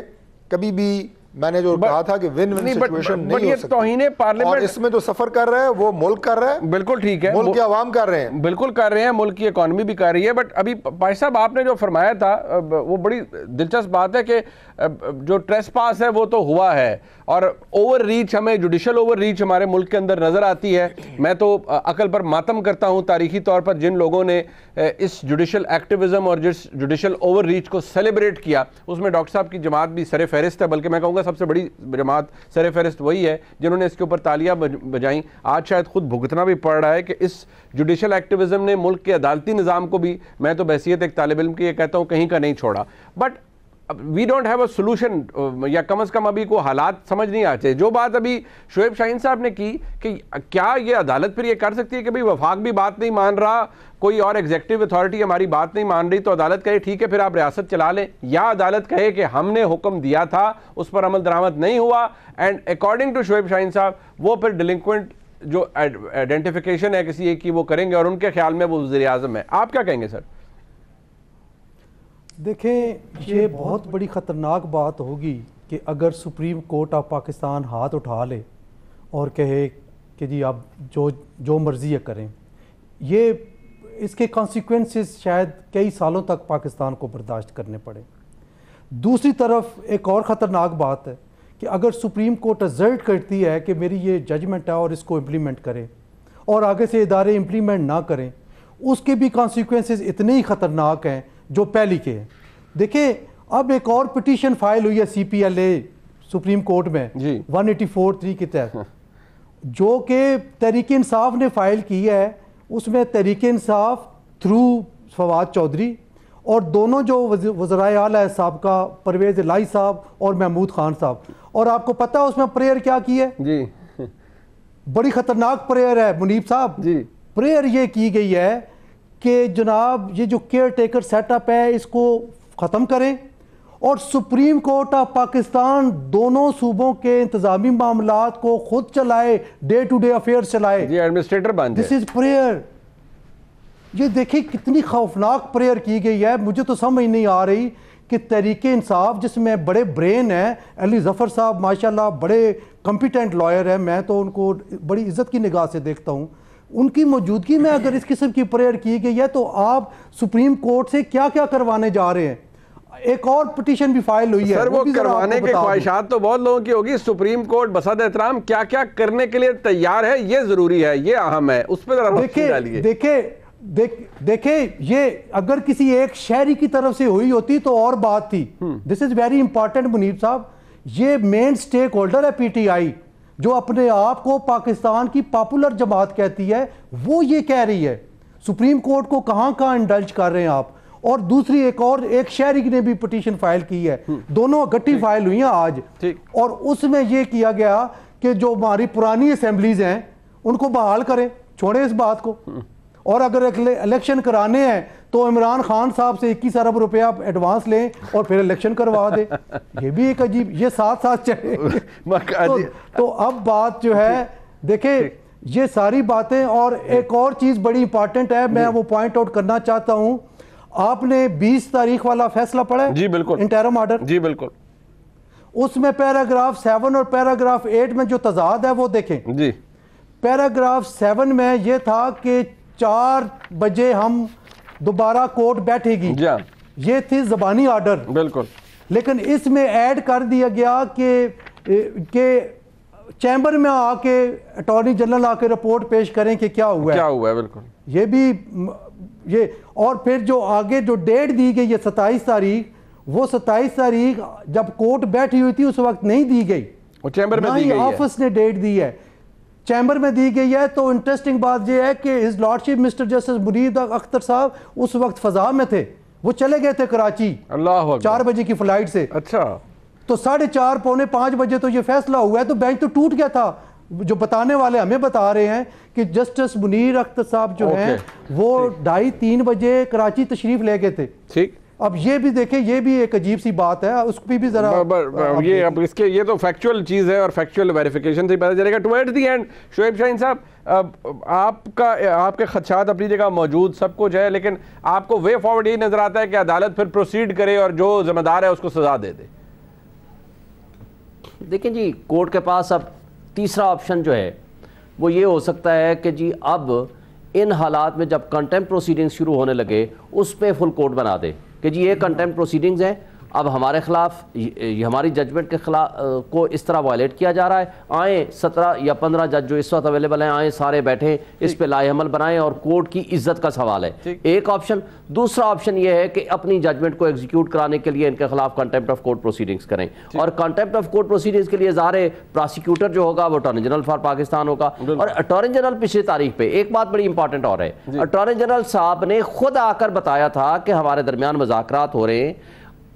कभी भी, मैंने जो कहा था कि विन विन सिचुएशन नहीं हो सकती। तौहीन पार्लियामेंट, और इसमें जो सफर कर रहा है वो मुल्क कर रहा है। बिल्कुल ठीक है, मुल्क की आवाम कर रहे हैं, बिल्कुल कर रहे हैं, मुल्क की इकॉनमी भी कर रही है। बट अभी भाई साहब आपने जो फरमाया था वो बड़ी दिलचस्प बात है कि जो ट्रेसपास है वो तो हुआ है, और ओवर रीच, हमें जुडिशल ओवर रीच हमारे मुल्क के अंदर नज़र आती है। मैं तो अकल पर मातम करता हूँ तारीखी तौर पर जिन लोगों ने इस जुडिशल एक्टिविज़म और जिस जुडिशल ओवर रीच को सेलिब्रेट किया, उसमें डॉक्टर साहब की जमात भी सर फहरिस्त है, बल्कि मैं कहूँगा सबसे बड़ी जमात सर फहरिस्त वही है जिन्होंने इसके ऊपर तालियां बजाई। आज शायद खुद भुगतना भी पड़ रहा है कि इस जुडिशल एक्टिविज़म ने मुल्क के अदालती निज़ाम को भी, मैं तो बहसीयत एक तालिब इल्म की ये कहता हूँ, कहीं का नहीं छोड़ा। But we don't have a solution, या कम अज़ कम अभी को हालात समझ नहीं आते। जो बात अभी शोएब शाहीन साहब ने की कि क्या ये अदालत फिर ये कर सकती है कि भाई वफाक भी बात नहीं मान रहा, कोई और एग्जीक्यूटिव अथॉरिटी हमारी बात नहीं मान रही, तो अदालत कहे ठीक है फिर आप रियासत चला लें, या अदालत कहे कि हमने हुक्म दिया था उस पर अमल दरामद नहीं हुआ, and according to Shoaib Shaheen sahab वो फिर डिलिंक्वेंट जो आइडेंटिफिकेशन है किसी एक की वो करेंगे, और उनके ख्याल में वो वज़ीर आज़म है। आप क्या कहेंगे सर? देखें, ये बहुत बड़ी ख़तरनाक बात होगी कि अगर सुप्रीम कोर्ट ऑफ पाकिस्तान हाथ उठा ले और कहे कि जी आप जो मर्ज़ी है करें। ये इसके कॉन्सिक्वेंसेस शायद कई सालों तक पाकिस्तान को बर्दाश्त करने पड़े। दूसरी तरफ एक और ख़तरनाक बात है कि अगर सुप्रीम कोर्ट रिजल्ट करती है कि मेरी ये जजमेंट है और इसको इम्प्लीमेंट करें, और आगे से इदारे इम्प्लीमेंट ना करें, उसके भी कॉन्सिक्वेंसेस इतने ही ख़तरनाक हैं जो पहली के हैं। देखिए, अब एक और पिटीशन फाइल हुई है CPLA सुप्रीम कोर्ट में 184(3) के तहत, जो कि तहरीक इंसाफ ने फाइल की है। उसमें तहरीक इंसाफ थ्रू फवाद चौधरी और दोनों जो वज़राए आला है साहब परवेज़ इलाही साहब और महमूद खान साहब, और आपको पता है उसमें प्रेयर क्या की है जी? बड़ी ख़तरनाक प्रेयर है मुनीब साहब जी। प्रेयर ये की गई है कि जनाब ये जो केयर टेकर सेटअप है इसको ख़त्म करें, और सुप्रीम कोर्ट ऑफ पाकिस्तान दोनों सूबों के इंतजामी मामलात को खुद चलाए, डे टू डे अफेयर्स चलाए, जी एडमिनिस्ट्रेटर बन जाए। This is prayer. ये देखिए कितनी खौफनाक प्रेयर की गई है। मुझे तो समझ नहीं आ रही कि तहरीक इंसाफ जिसमें बड़े ब्रेन हैं, अली जफ़र साहब माशाल्लाह बड़े कॉम्पिटेंट लॉयर हैं, मैं तो उनको बड़ी इज्जत की निगाह से देखता हूँ, उनकी मौजूदगी में अगर इस किस्म की प्रेयर की गई है तो आप सुप्रीम कोर्ट से क्या क्या करवाने जा रहे हैं? एक और पिटीशन भी फाइल हुई है। सर वो करवाने के ख्वाहिशात तो बहुत लोगों की होगी। सुप्रीम कोर्ट बसद एहतराम क्या क्या करने के लिए तैयार है, ये जरूरी है, ये अहम है, उस पर देखिए ये अगर किसी एक शहरी की तरफ से हुई होती तो और बात थी। This is very important Munib sahab, ये मेन स्टेक होल्डर है पीटीआई, जो अपने आप को पाकिस्तान की पॉपुलर जमात कहती है, वो ये कह रही है। सुप्रीम कोर्ट को कहां कहां इंडल्ज कर रहे हैं आप। और दूसरी एक शहरी ने भी पिटीशन फाइल की है, दोनों इकट्ठी फाइल हुई हैं आज। और उसमें यह किया गया कि जो हमारी पुरानी असेंबलीज हैं उनको बहाल करें, छोड़ें इस बात को। और अगर इलेक्शन कराने हैं तो इमरान खान साहब से 21 अरब रुपया एडवांस लें और फिर इलेक्शन करवा दें। ये भी एक अजीब, ये साथ साथ चले। तो अब बात जो है, देखे ये सारी बातें। और एक और चीज बड़ी इंपॉर्टेंट है, मैं वो पॉइंट आउट करना चाहता हूं। आपने 20 तारीख वाला फैसला पढ़ा है? जी बिल्कुल। इंटरम ऑर्डर, जी बिल्कुल। उसमें पैराग्राफ 7 और पैराग्राफ 8 में जो तजाद है वो देखें जी। पैराग्राफ 7 में ये था कि 4 बजे हम दोबारा कोर्ट बैठेगी, ये थी ज़बानी ऑर्डर बिल्कुल। लेकिन इसमें ऐड कर दिया गया कि चैम्बर में आके अटॉर्नी जनरल आके रिपोर्ट पेश करें कि क्या हुआ है बिल्कुल। ये भी ये, और फिर जो आगे जो डेट दी गई है 27 तारीख, वो 27 तारीख जब कोर्ट बैठी हुई थी उस वक्त नहीं दी गई, वो चैम्बर में दी गई है, ऑफिस ने डेट दी है, चैम्बर में दी गई है। तो इंटरेस्टिंग बात यह है कि his lordship mister justice Munir Akhtar साहब उस वक्त फजा में थे, वो चले गए थे कराची 4 बजे की फ्लाइट से। अच्छा, तो 4:30 पौने 5 बजे तो ये फैसला हुआ है, तो बेंच तो टूट गया था। जो बताने वाले हमें बता रहे हैं कि जस्टिस मुनीर अख्तर साहब जो हैं वो 2:30-3 बजे कराची तशरीफ ले गए थे। ठीक, अब ये भी देखें, ये भी एक अजीब सी बात है, उसको भी जरा ये अब इसके ये तो फैक्चुअल चीज़ है और फैक्चुअल वेरिफिकेशन से पता चलेगा। Towards the end Shoaib Shaheen साहब, आपके खदशात अपनी जगह मौजूद, सब कुछ है, लेकिन आपको वे फॉरवर्ड ये नजर आता है कि अदालत फिर प्रोसीड करे और जो जिम्मेदार है उसको सजा दे दे। देखिए जी, कोर्ट के पास अब तीसरा ऑप्शन जो है वो ये हो सकता है कि जी अब इन हालात में जब कंटेम्प्ट प्रोसीडिंग्स शुरू होने लगे उस पर फुल कोर्ट बना दे कि जी ये कंटेम्प्ट प्रोसीडिंग्स हैं, अब हमारे खिलाफ हमारी जजमेंट के खिलाफ को इस तरह वायलेट किया जा रहा है, आए 17 या 15 जज जो इस वक्त अवेलेबल हैं, आए सारे बैठे, इस पे लाएअमल बनाएं और कोर्ट की इज्जत का सवाल है, एक ऑप्शन। दूसरा ऑप्शन ये है कि अपनी जजमेंट को एग्जीक्यूट कराने के लिए इनके खिलाफ कंटेम्प्ट ऑफ कोर्ट प्रोसीडिंग्स करें, और कंटेम्प्ट ऑफ कोर्ट प्रोसीडिंग्स के लिए ज़ाहिर प्रोसिक्यूटर जो होगा वो अटॉर्नी जनरल फॉर पाकिस्तान होगा। और अटॉर्नी जनरल पिछली तारीख पे एक बात बड़ी इंपॉर्टेंट और है, अटॉर्नी जनरल साहब ने खुद आकर बताया था कि हमारे दरमियान मुज़ाकरात हो रहे हैं,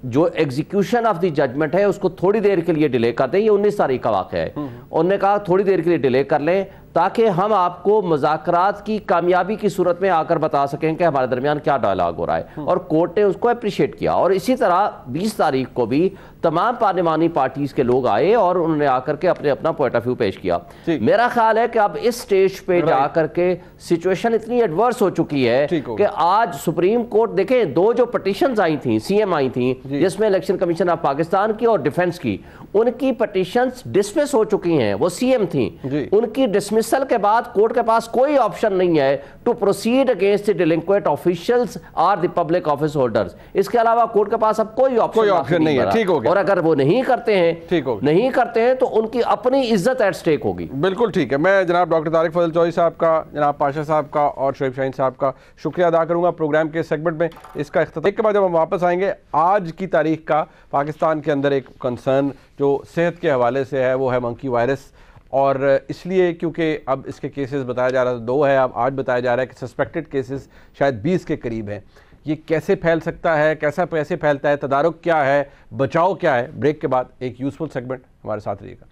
जो एग्जीक्यूशन ऑफ द जजमेंट है उसको थोड़ी देर के लिए डिले कर दें। ये 19 तारीख का वाक़या है, उन्होंने कहा थोड़ी देर के लिए डिले कर लें ताकि हम आपको मुज़ाकरात की कामयाबी की सूरत में आकर बता सकें कि हमारे दरमियान क्या डायलॉग हो रहा है, और कोर्ट ने उसको अप्रिशिएट किया। और इसी तरह 20 तारीख को भी तमाम पार्लिमानी पार्टीज के लोग आए और उन्होंने आकर के अपना पॉइंट ऑफ व्यू पेश किया। मेरा ख्याल है कि अब इस स्टेज पे जाकर के सिचुएशन इतनी एडवर्स हो चुकी है कि आज सुप्रीम कोर्ट देखें, 2 जो पटिशंस आई थी, CM आई थी, जिसमें इलेक्शन कमीशन ऑफ पाकिस्तान की और डिफेंस की, उनकी पटिशंस डिसमिस हो चुकी हैं, वो CM थी। उनकी डिसमिसल के बाद कोर्ट के पास कोई ऑप्शन नहीं है to proceed against the delinquent officials और द पब्लिक ऑफिस होल्डर्स। इसके अलावा कोर्ट के पास अब कोई ऑप्शन नहीं है। ठीक हो गया। और अगर वो नहीं करते हैं तो उनकी अपनी इज्जत एट स्टेक होगी। बिल्कुल ठीक है। मैं जनाब डॉक्टर तारिक फजल चौधरी साहब का, जनाब पाशा साहब का और शोएब शाहीन साहब का शुक्रिया अदा करूंगा प्रोग्राम के सेगमेंट में। इसका इख्तिताम के बाद जब हम वापस आएंगे, आज की तारीख का पाकिस्तान के अंदर एक कंसर्न जो सेहत के हवाले से है वो है मंकी वायरस, और इसलिए क्योंकि अब इसके केसेस बताया जा रहा था 2 है, अब आज बताया जा रहा है कि सस्पेक्टेड केसेस शायद 20 के करीब हैं। ये कैसे फैल सकता है, कैसे फैलता है, तदारुक क्या है, बचाव क्या है? ब्रेक के बाद एक यूजफुल सेगमेंट, हमारे साथ रहिएगा।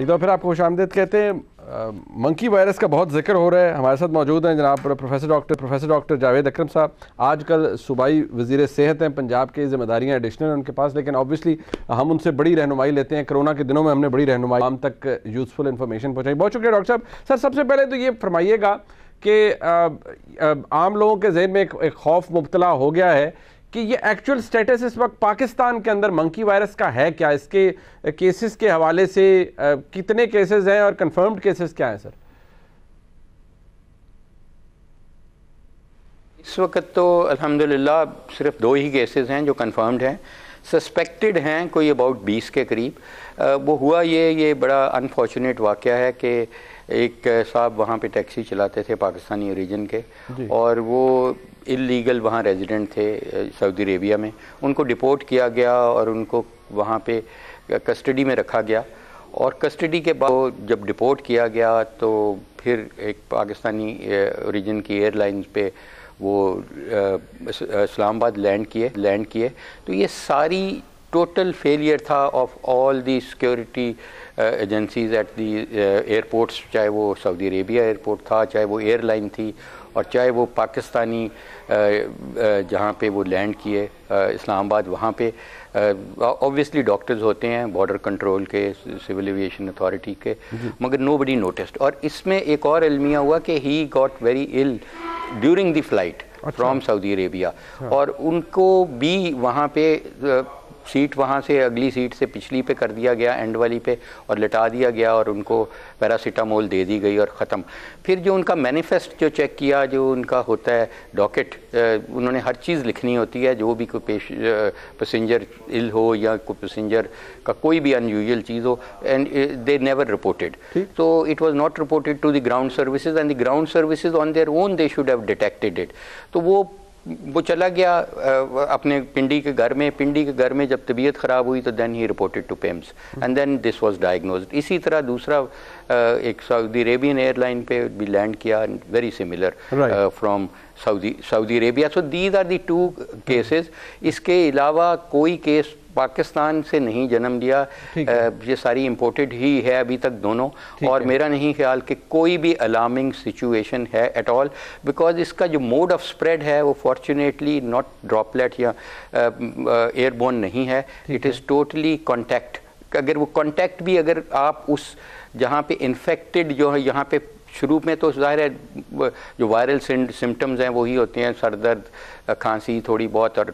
एक बार फिर आपको खुशामदीद कहते हैं। मंकी वायरस का बहुत जिक्र हो रहा है। हमारे साथ मौजूद हैं जनाब प्रोफेसर डॉक्टर जावेद अकरम साहब। आजकल सूबाई वज़ीर सेहत हैं, पंजाब की जिम्मेदारियां एडिशनल हैं उनके पास, लेकिन ऑब्वियसली हम उनसे बड़ी रहनुमाई लेते हैं। कोरोना के दिनों में हमने बड़ी रहनुमाई आम तक यूज़फुल इन्फॉर्मेशन पहुँचाई। बहुत शुक्रिया डॉक्टर साहब। सर, सबसे पहले तो ये फरमाइएगा कि आम लोगों के जहन में एक खौफ मुब्तला हो गया है कि ये एक्चुअल स्टेटस इस वक्त पाकिस्तान के अंदर मंकी वायरस का है क्या? इसके केसेस के हवाले से कितने केसेस हैं और कंफर्म्ड केसेस क्या हैं सर? इस वक्त तो अल्हम्दुलिल्लाह सिर्फ 2 ही केसेस हैं जो कंफर्म्ड हैं। सस्पेक्टेड हैं कोई अबाउट 20 के करीब। वो हुआ ये बड़ा अनफॉर्चुनेट वाक़या है कि एक साहब वहाँ पे टैक्सी चलाते थे पाकिस्तानी ओरिजिन के, और वो इल्लीगल वहाँ रेजिडेंट थे सऊदी अरेबिया में। उनको डिपोर्ट किया गया और उनको वहाँ पे कस्टडी में रखा गया, और कस्टडी के बाद जब डिपोर्ट किया गया तो फिर एक पाकिस्तानी ओरिजिन की एयरलाइंस पे वो इस्लामाबाद लैंड किए। तो ये सारी टोटल फेलियर था of all the security agencies at the airports, चाहे वो सऊदी अरेबिया एयरपोर्ट था, चाहे वो एयरलाइन थी, और चाहे वो पाकिस्तानी जहाँ पे वो लैंड किए इस्लामाबाद, वहाँ पे ऑब्वियसली डॉक्टर्स होते हैं बॉर्डर कंट्रोल के, सिविल एविएशन अथॉरिटी के, मगर नोबडी नोटिस्ड। और इसमें एक और अलमिया हुआ कि he got very ill during the flight from Saudi Arabia, और उनको भी वहाँ पे सीट वहाँ से अगली सीट से पिछली पे कर दिया गया, एंड वाली पे, और लिटा दिया गया, और उनको पैरासीटामोल दे दी गई और ख़त्म। फिर जो उनका मैनिफेस्ट जो चेक किया, जो उनका होता है डॉकेट, उन्होंने हर चीज़ लिखनी होती है, जो भी कोई पैसेंजर इल हो या कोई पैसेंजर का कोई भी अनयूजुअल चीज़ हो, एंड दे नेवर रिपोर्टेड। तो it was not reported to the ground services, and the ground services on their own they should have detected it. तो वो चला गया अपने पिंडी के घर में जब तबीयत ख़राब हुई तो then he reported to pems, and then this was diagnosed. इसी तरह दूसरा एक सऊदी अरेबियन एयरलाइन पे भी लैंड किया, very similar from Saudi Arabia. So these are the 2 cases. इसके अलावा कोई केस पाकिस्तान से नहीं जन्म लिया, ये सारी इंपोर्टेड ही है अभी तक दोनों, और मेरा नहीं ख्याल कि कोई भी अलार्मिंग सिचुएशन है एट ऑल, बिकॉज इसका जो मोड ऑफ स्प्रेड है वो फॉर्चुनेटली नॉट ड्रॉपलेट या एयरबोर्न नहीं है, इट इज़ टोटली कॉन्टैक्ट। अगर वो कॉन्टैक्ट भी, अगर आप उस जहाँ पे इन्फेक्टेड जो है, यहाँ पे शुरू में तो जाहिर है जो वायरल सिम्टम्स हैं वही होते हैं, सर दर्द, खांसी थोड़ी बहुत और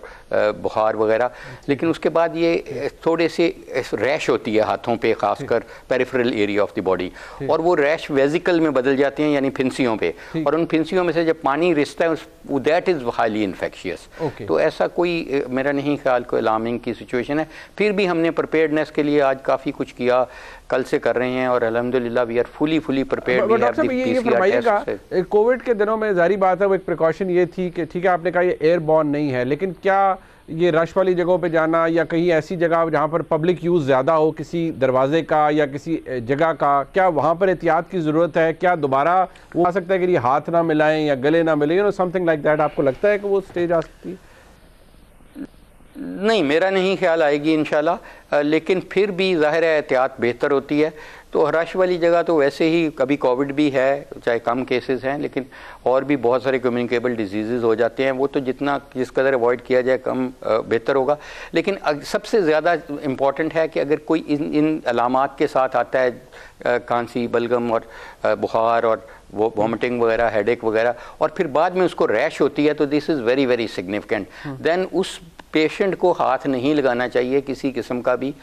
बुखार वगैरह, लेकिन उसके बाद ये थोड़े से रैश होती है हाथों पे, खासकर peripheral area of the body, और वो रैश वेजिकल में बदल जाते हैं, यानी फिंसियों पे, और उन फिंसियों में से जब पानी रिसता है दैट इज़ हाईली इन्फेक्शियस। तो ऐसा कोई मेरा नहीं ख्याल कोई अलार्मिंग की सिचुएशन है। फिर भी हमने प्रिपेयर्डनेस के लिए आज काफ़ी कुछ किया, कल से कर रहे हैं, और अल्हम्दुलिल्लाह we are fully prepared. Covid के दिनों में जारी बात है वो एक प्रिकॉशन ये थी कि ठीक है आपने कहा ये एयरबॉर्न नहीं है, लेकिन क्या ये रश वाली जगहों पे जाना या कहीं ऐसी जगह जहाँ पर पब्लिक यूज़ ज़्यादा हो, किसी दरवाजे का या किसी जगह का, क्या वहाँ पर एहतियात की ज़रूरत है? क्या दोबारा वो आ सकता है कि ये हाथ ना मिलाएं या गले ना मिलें, समथिंग लाइक दैट? आपको लगता है कि वो स्टेज आ सकती है? नहीं, मेरा नहीं ख्याल आएगी इंशाल्लाह, लेकिन फिर भी ज़ाहिर है एहतियात बेहतर होती है। तो रश वाली जगह तो वैसे ही कभी कोविड भी है, चाहे कम केसेस हैं, लेकिन और भी बहुत सारे कम्युनिकेबल डिजीज़ हो जाते हैं, वो तो जिस कदर अवॉइड किया जाए कम बेहतर होगा। लेकिन सबसे ज़्यादा इम्पॉर्टेंट है कि अगर कोई इन अलामात के साथ आता है, खांसी, बलगम और बुखार और वो वॉमिटिंग वगैरह, हेडेक वगैरह, और फिर बाद में उसको रैश होती है, तो this is very very significant. Then उस पेशेंट को हाथ नहीं लगाना चाहिए किसी किस्म का भी,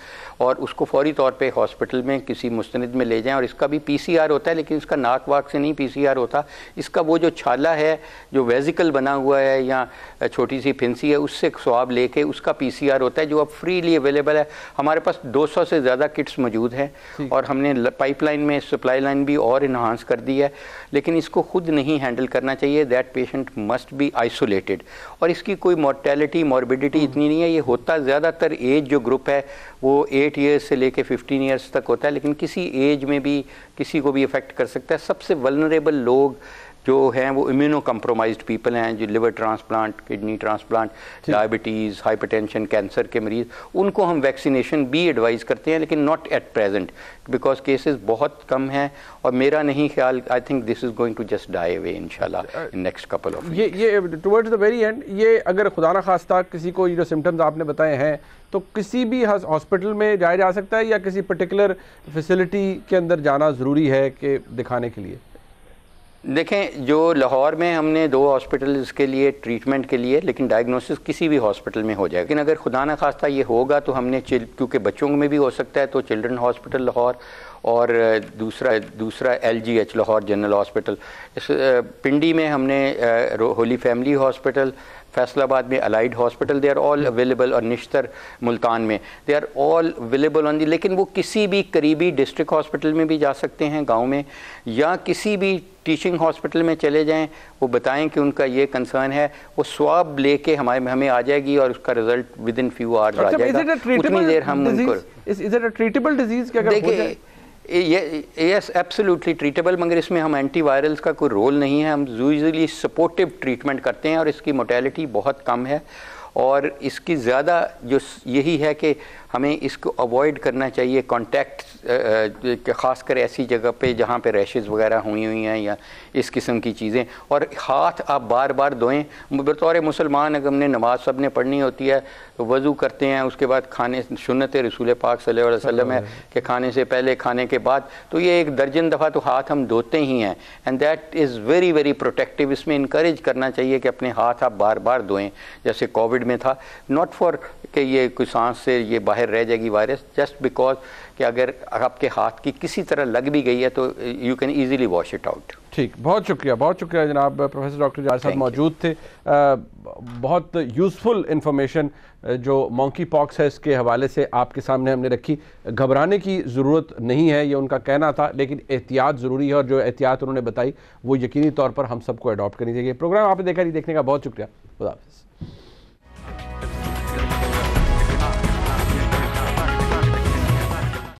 और उसको फौरी तौर पे हॉस्पिटल में किसी मुस्तनिद में ले जाएं। और इसका भी पीसीआर होता है, लेकिन इसका नाक वाक से नहीं पीसीआर होता, इसका वो जो छाला है, जो वेजिकल बना हुआ है या छोटी सी फिंसी है, उससे स्वाब लेके उसका पीसीआर होता है, जो अब फ्रीली अवेलेबल है। हमारे पास 200 से ज़्यादा किट्स मौजूद हैं, और हमने पाइपलाइन में सप्लाई लाइन भी और इन्हांस कर दी है, लेकिन इसको खुद नहीं हैंडल करना चाहिए। That patient must be isolated, और इसकी कोई मोर्टेलिटी मॉर्बिडिटी इतनी नहीं है। ये होता ज़्यादातर एज जो ग्रुप है वो 8 ईयर्स से लेके 15 ईयर्स तक होता है, लेकिन किसी एज में भी किसी को भी अफेक्ट कर सकता है। सबसे वल्नरेबल लोग जो हैं वो इम्यूनो कंप्रोमाइज्ड पीपल हैं, जो liver transplant, kidney transplant, diabetes, hypertension, cancer के मरीज़, उनको हम वैक्सीनेशन भी एडवाइज़ करते हैं, लेकिन not at present, because cases बहुत कम हैं। और मेरा नहीं ख्याल, I think this is going to just die away इंशाल्लाह इन नेक्स्ट कपल ऑफ ये टुवर्ड्स द वेरी एंड, ये अगर खुदा ना खास्ता किसी को ये जो सिम्टम्स आपने बताए हैं, तो किसी भी हॉस्पिटल में जाया जा सकता है या किसी पर्टिकुलर फैसिलिटी के अंदर जाना ज़रूरी है कि दिखाने के लिए? देखें, जो लाहौर में हमने 2 हॉस्पिटल्स के लिए ट्रीटमेंट के लिए, लेकिन डायग्नोसिस किसी भी हॉस्पिटल में हो जाएगा। लेकिन अगर खुदा न खास्ता ये होगा तो हमने क्योंकि बच्चों में भी हो सकता है, तो चिल्ड्रन हॉस्पिटल लाहौर और दूसरा LGH लाहौर जनरल हॉस्पिटल, इस पिंडी में हमने होली फैमिली हॉस्पिटल, फैसलाबाद में allied hospital, they are all available, और निश्तर मुल्तान में they are all available on the. लेकिन वो किसी भी करीबी डिस्ट्रिक्ट हॉस्पिटल में भी जा सकते हैं गांव में, या किसी भी टीचिंग हॉस्पिटल में चले जाएं, वो बताएं कि उनका ये कंसर्न है, वो स्वाब लेके हमें आ जाएगी और उसका result within few hours आ जाएगा। उतनी देर हम उनको ट्रीटेबल डिजीज क्या देखिए, यस एब्सोल्युटली ट्रीटेबल, मगर इसमें हम एंटीवायरल्स का कोई रोल नहीं है। हम यूजुअली सपोर्टिव ट्रीटमेंट करते हैं और इसकी मोर्टेलिटी बहुत कम है। और इसकी ज़्यादा जो यही है कि हमें इसको अवॉइड करना चाहिए कॉन्टैक्ट, ख़ासकर ऐसी जगह पे जहाँ पे रैशेस वगैरह हुई हैं या इस किस्म की चीज़ें। और हाथ आप बार बार धोएं। बतौर मुसलमान अगर हमने नमाज सब ने पढ़नी होती है तो वज़ू करते हैं, उसके बाद खाने, सुन्नत रसूल पाक सल्लल्लाहु अलैहि वसल्लम है कि खाने से पहले, खाने के बाद, तो ये एक दर्जन दफ़ा तो हाथ हम धोते ही हैं। And that is very very protective. इसमें इनकरेज करना चाहिए कि अपने हाथ आप बार बार धोएं, जैसे कोविड में था। नॉट फॉर कि ये कोई सांस से ये बाहर रह जाएगी वायरस, जस्ट बिकॉज कि अगर आपके हाथ की किसी तरह लग भी गई है तो you can easily wash it out. ठीक, बहुत शुक्रिया जनाब। प्रोफेसर डॉक्टर हमारे साथ मौजूद थे। बहुत यूज़फुल इंफॉर्मेशन जो मॉन्की पॉक्स है इसके हवाले से आपके सामने हमने रखी। घबराने की ज़रूरत नहीं है, ये उनका कहना था, लेकिन एहतियात ज़रूरी है, और जो एहतियात उन्होंने बताई वो यकीनी तौर पर हम सबको अडॉप्ट करनी चाहिए। प्रोग्राम आपने देखा नहीं, देखने का बहुत शुक्रिया। खुदा हाफ़िज़।